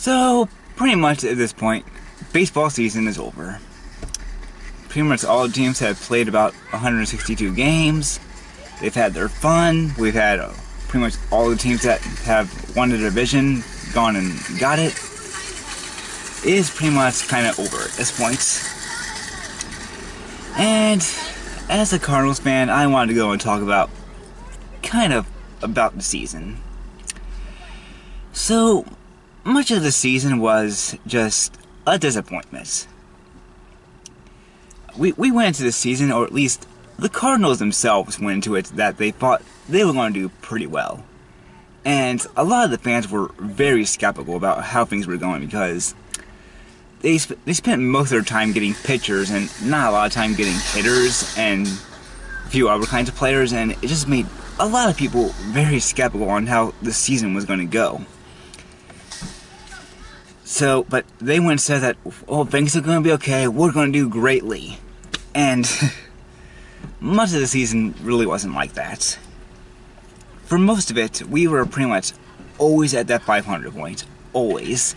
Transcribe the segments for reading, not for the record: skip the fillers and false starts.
So, pretty much at this point, baseball season is over. Pretty much all teams have played about 162 games. They've had their fun. We've had pretty much all the teams that have won the division gone and got it. It is pretty much kind of over at this point. And as a Cardinals fan, I wanted to go and talk about about the season. So, much of the season was just a disappointment. We went into the season, or at least the Cardinals themselves went into it, that they thought they were going to do pretty well. And a lot of the fans were very skeptical about how things were going because they spent most of their time getting pitchers and not a lot of time getting hitters and a few other kinds of players, and it just made a lot of people very skeptical on how the season was going to go. So, but they went and said that, oh, things are going to be okay, we're going to do greatly. And much of the season really wasn't like that. For most of it, we were pretty much always at that 500 point. Always.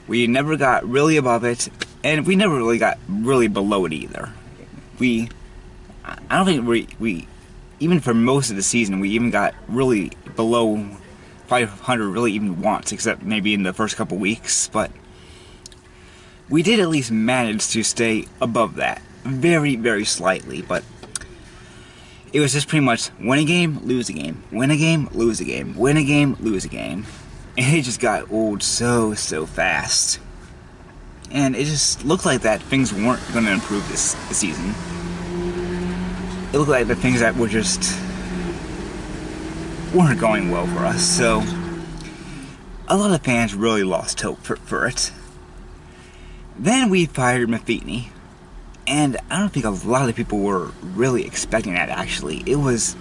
We never got really above it, and we never really got really below it either. I don't think we even for most of the season, we even got really below 500 really even once, except maybe in the first couple weeks, but we did at least manage to stay above that. Very, very slightly, but it was just pretty much win a game, lose a game, win a game, lose a game, win a game, lose a game. And it just got old so fast. And it just looked like that things weren't going to improve this season. It looked like the things that were just weren't going well for us. So a lot of fans really lost hope for it. Then we fired Mathany. And I don't think a lot of people were really expecting that, actually. It was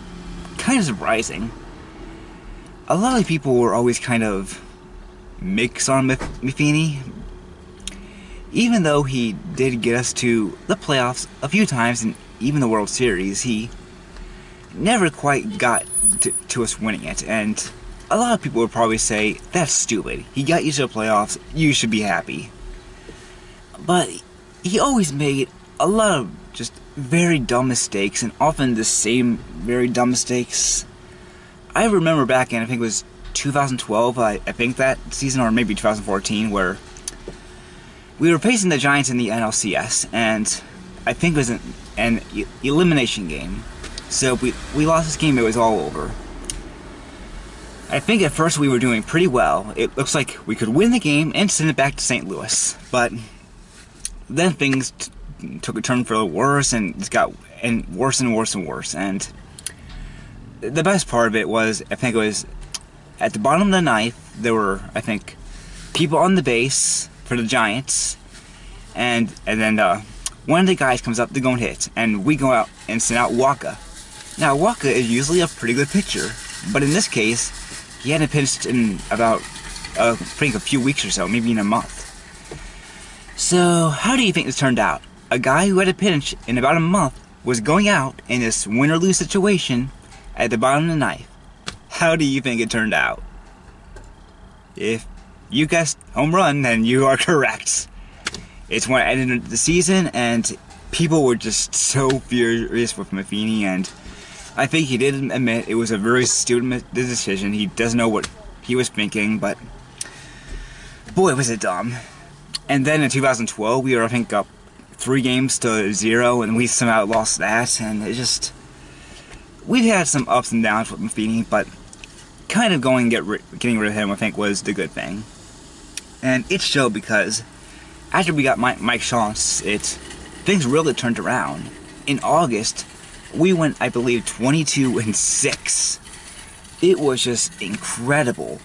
kind of surprising. A lot of people were always kind of mixed on Mathany. Even though he did get us to the playoffs a few times, and even the World Series, he never quite got to us winning it. And a lot of people would probably say, that's stupid. He got you to the playoffs, you should be happy. But he always made a lot of just very dumb mistakes, and often the same very dumb mistakes. I remember back in, I think it was 2012, I think that season, or maybe 2014, where we were facing the Giants in the NLCS, and I think it was an elimination game. So we lost this game, it was all over. I think at first we were doing pretty well. It looks like we could win the game and send it back to St. Louis. But then things took a turn for the worse, and it got worse and worse and worse. And the best part of it was, I think it was at the bottom of the ninth, there were, I think, people on the base for the Giants, and then one of the guys comes up to go and hit, and we go out and send out Waka. Now, Waka is usually a pretty good pitcher, but in this case, he hadn't pitched in about, I think, a few weeks or so, maybe in a month. So, how do you think this turned out? A guy who had a pinch in about a month was going out in this win or lose situation at the bottom of the ninth. How do you think it turned out? If you guessed home run, then you are correct. It's when it ended the season, and people were just so furious with Mathany, and I think he did admit it was a very stupid decision. He doesn't know what he was thinking, but boy, was it dumb. And then in 2012, we were, I think, up 3-0, and we somehow lost that, and it just, we've had some ups and downs with Mathany, but kind of getting rid of him, I think, was the good thing. And it showed, because after we got Mike Shantz, things really turned around. In August, we went, I believe, 22-6. It was just incredible.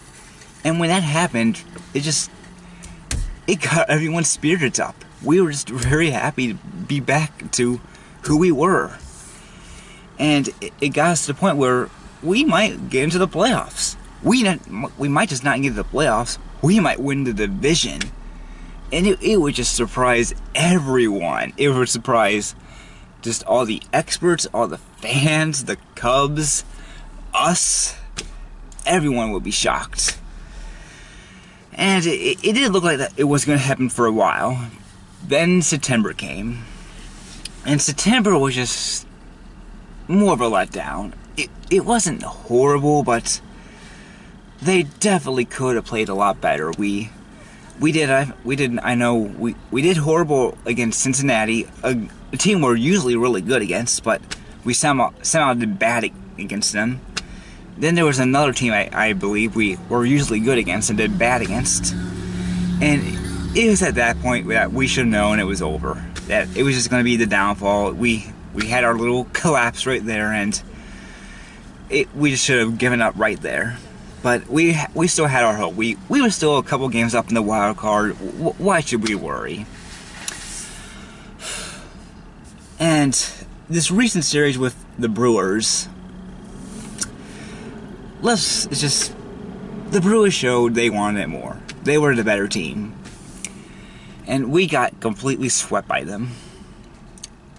And when that happened, it got everyone's spirits up. We were just very happy to be back to who we were. And it got us to the point where we might get into the playoffs. We might just not get to the playoffs. We might win the division. And it would just surprise everyone. It would surprise just all the experts, all the fans, the Cubs, us. Everyone would be shocked. And it did look like that it was going to happen for a while. Then September came. And September was just more of a letdown. It wasn't horrible, but they definitely could have played a lot better. We did horrible against Cincinnati, a team we're usually really good against, but we somehow did bad against them. Then there was another team I believe we were usually good against and did bad against. And it was at that point that we should have known it was over. That it was just going to be the downfall. We had our little collapse right there, and we just should have given up right there. But we still had our hope. We were still a couple games up in the wild card. Why should we worry? And this recent series with the Brewers, the Brewers showed they wanted it more. They were the better team. And we got completely swept by them.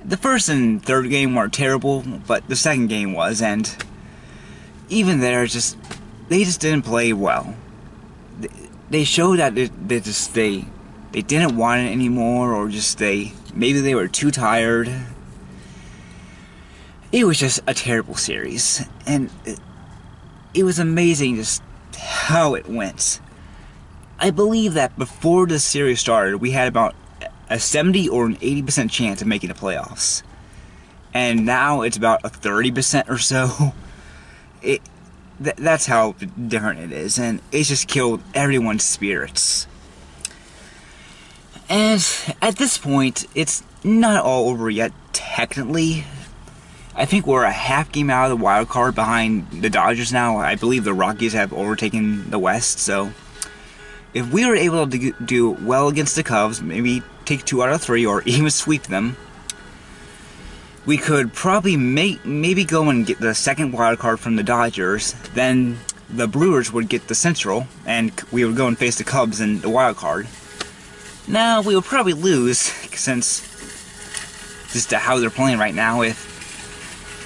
The first and third game were terrible, but the second game was, and even there, they just didn't play well. They showed that they didn't want it anymore, or maybe they were too tired. It was just a terrible series, and it was amazing just how it went. I believe that before the series started, we had about a 70 or an 80% chance of making the playoffs. And now it's about a 30% or so. That's how different it is. And it's just killed everyone's spirits. And at this point, it's not all over yet, technically. I think we're a half game out of the wild card behind the Dodgers now. I believe the Rockies have overtaken the West, so if we were able to do well against the Cubs, maybe take 2 out of 3 or even sweep them, we could probably maybe go and get the second wild card from the Dodgers. Then the Brewers would get the Central, and we would go and face the Cubs in the wild card. Now, we would probably lose, since just how they're playing right now,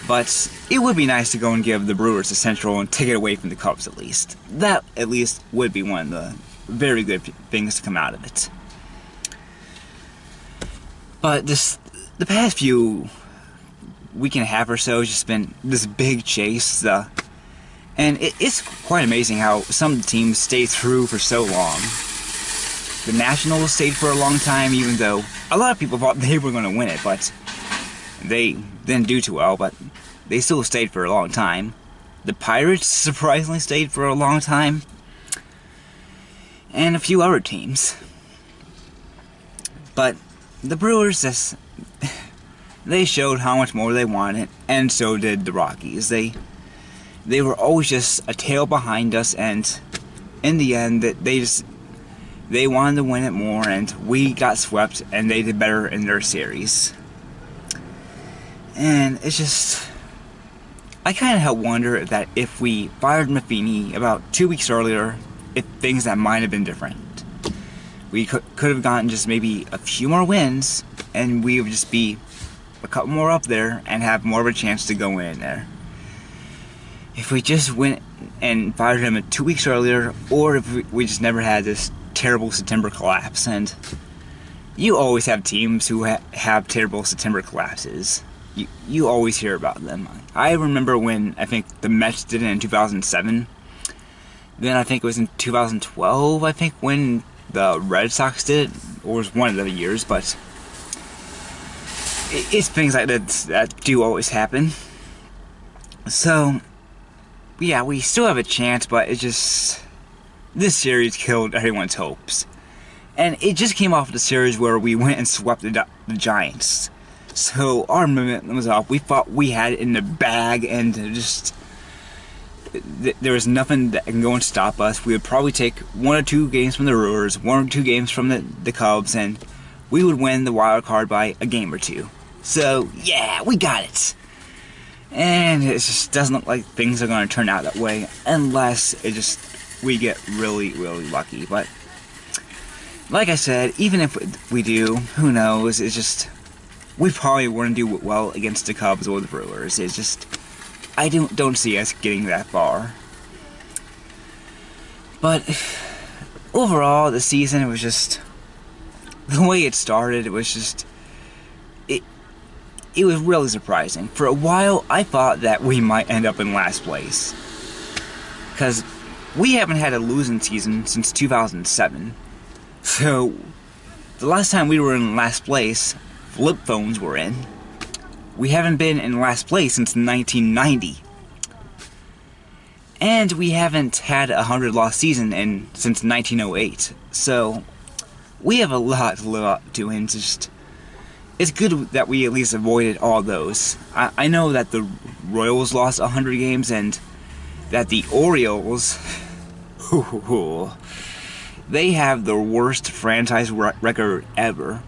but it would be nice to go and give the Brewers the Central and take it away from the Cubs at least. That at least would be one of the very good things to come out of it. But the past few week and a half or so has just been this big chase. And it's quite amazing how some teams stay through for so long. The Nationals stayed for a long time, even though a lot of people thought they were going to win it, but they didn't do too well, but they still stayed for a long time. The Pirates surprisingly stayed for a long time. And a few other teams. But the Brewers, they showed how much more they wanted, and so did the Rockies. They were always just a tail behind us, and in the end, they wanted to win it more, and we got swept, and they did better in their series. And it's just, I kind of wonder that if we fired Mathany about 2 weeks earlier, if things that might have been different. We could have gotten just maybe a few more wins, and we would just be a couple more up there and have more of a chance to go in there. If we just went and fired him 2 weeks earlier, or if we just never had this terrible September collapse. And you always have teams who have terrible September collapses. You always hear about them. I remember when I think the Mets did it in 2007. Then I think it was in 2012, I think, when the Red Sox did it, or it was one of the years, but it's things like that do always happen. So, yeah, we still have a chance, but it's just, this series killed everyone's hopes. And it just came off the series where we went and swept the Giants. So our momentum was off. We thought we had it in the bag, and just there was nothing that can go and stop us. We would probably take 1 or 2 games from the Brewers, 1 or 2 games from the Cubs, and we would win the wild card by a game or 2. So yeah, we got it. And it just doesn't look like things are going to turn out that way unless we get really, really lucky. But like I said, even if we do, who knows? It's just, we probably wouldn't do well against the Cubs or the Brewers. It's just, I don't see us getting that far. But overall, the season, it was just, the way it started, it was just, it was really surprising. For a while, I thought that we might end up in last place. Because we haven't had a losing season since 2007. So, the last time we were in last place, flip phones were in. We haven't been in last place since 1990. And we haven't had a 100-loss season since 1908. So, we have a lot to live up to, and it's good that we at least avoided all those. I know that the Royals lost 100 games, and that the Orioles, they have the worst franchise record ever.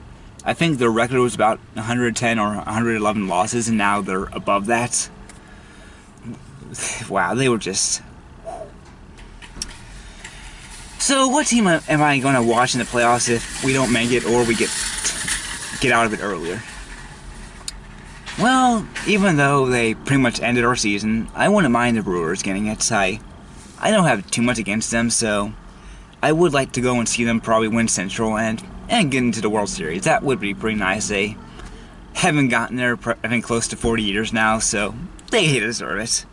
I think their record was about 110 or 111 losses, and now they're above that. Wow, they were just... So, what team am I going to watch in the playoffs if we don't make it or we get out of it earlier? Well, even though they pretty much ended our season, I wouldn't mind the Brewers getting it. I don't have too much against them, so I would like to go and see them probably win Central and get into the World Series. That would be pretty nice. They haven't gotten there, I think, close to 40 years now, so they deserve it.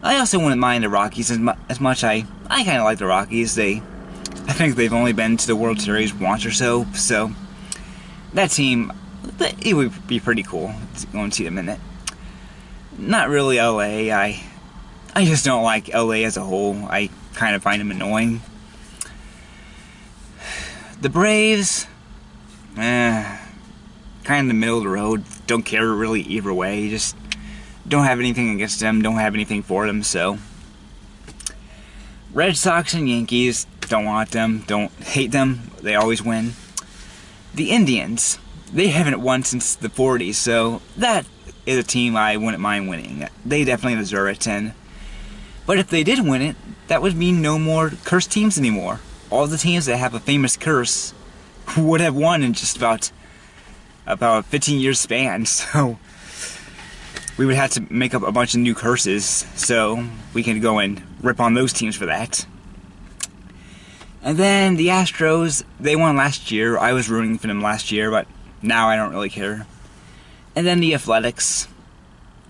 I also wouldn't mind the Rockies as much. I kind of like the Rockies. I think they've only been to the World Series once or so that team, it would be pretty cool to go and see them in it. Not really LA. I just don't like LA as a whole. I kind of find them annoying. The Braves, kind of in the middle of the road. Don't care really either way. Just don't have anything against them. Don't have anything for them. So, Red Sox and Yankees, don't want them. Don't hate them. They always win. The Indians, they haven't won since the 40s, so that is a team I wouldn't mind winning. They definitely deserve it. But if they did win it, that would mean no more cursed teams anymore. All the teams that have a famous curse would have won in just about a 15-year span. So we would have to make up a bunch of new curses, so we can go and rip on those teams for that. And then the Astros, they won last year. I was rooting for them last year, but now I don't really care. And then the Athletics,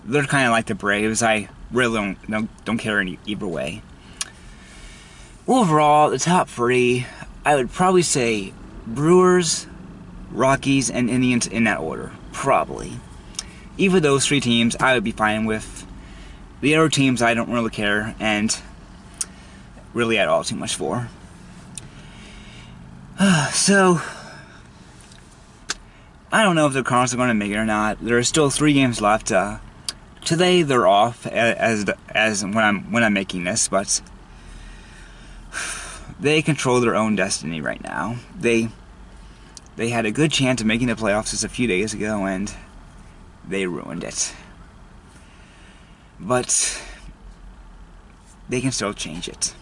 they're kind of like the Braves. I really don't care either way. Overall, the top three, I would probably say Brewers, Rockies, and Indians in that order. Probably. Either of those three teams I would be fine with. The other teams I don't really care, and really at all too much for. So, I don't know if the Cardinals are going to make it or not. There are still 3 games left. Today they're off as when I'm making this, but they control their own destiny right now. They had a good chance of making the playoffs just a few days ago, and they ruined it. But they can still change it,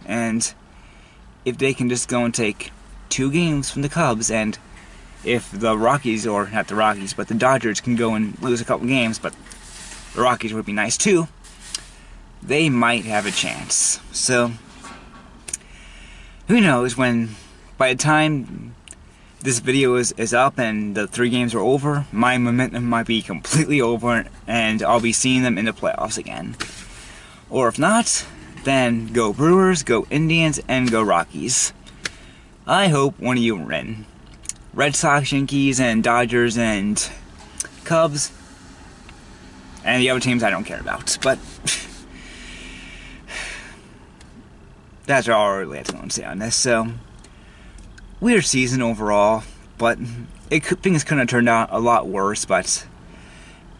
and if they can just go and take 2 games from the Cubs, and if the Rockies, or not the Rockies, but the Dodgers can go and lose a couple games, but the Rockies would be nice too, they might have a chance. So, who knows, by the time this video is up and the 3 games are over, my momentum might be completely over and I'll be seeing them in the playoffs again. Or if not, then go Brewers, go Indians, and go Rockies. I hope one of you win. Red Sox, Yankees, and Dodgers, and Cubs, and the other teams I don't care about. But that's all I really have to say on this. So, weird season overall, but things could have turned out a lot worse. But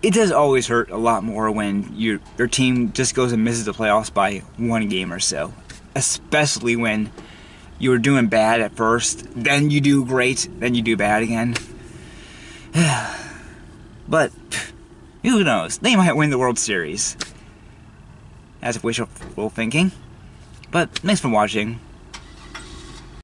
it does always hurt a lot more when your team just goes and misses the playoffs by 1 game or so. Especially when you were doing bad at first, then you do great, then you do bad again. But who knows? They might win the World Series. As if wishful thinking. But thanks for watching.